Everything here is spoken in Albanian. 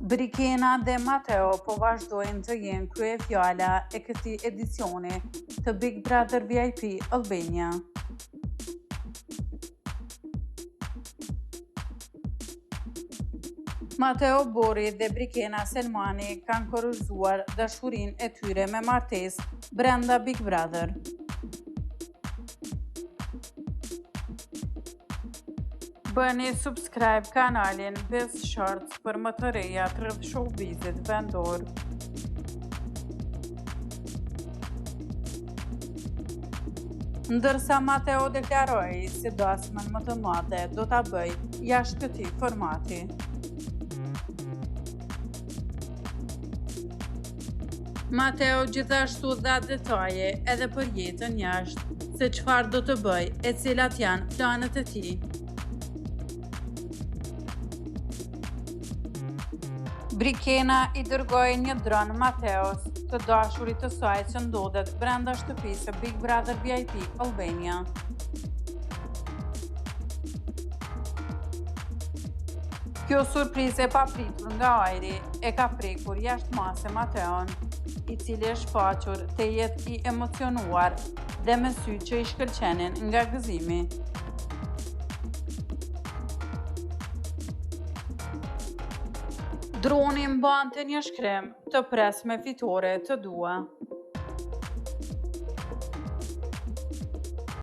Brikena dhe Mateo po vazhdojnë të jenë kryefjala e këtij edicioni të Big Brother VIP Albania. Mateo Bori dhe Brikena Selmani kanë korrëzuar dashurinë e tyre me martesë brenda Big Brother. Bëni subscribe kanalin Biz Shorts për më të rejat rreth showbizit vendor. Ndërsa Mateo deklaroi se dasmën më të madhe do ta bëjë jashtë këtij formati. Mateo gjithashtu dha detaje edhe për jetën jashtë, se çfarë do të bëjë e cilat janë planet e tij. Brikena i dërgoi një dron Mateos, të dashurit të saj që ndodhet brenda shtëpisë së Big Brother VIP Albania. Kjo surprizë e papritur nga ajri e ka prekur jashtëmase Mateon, i cili është shfaqur të jetë i emocionuar dhe me sy që i shkëlqenin nga gëzimi. Droni mbante një shkrim të pres me fitore të dua.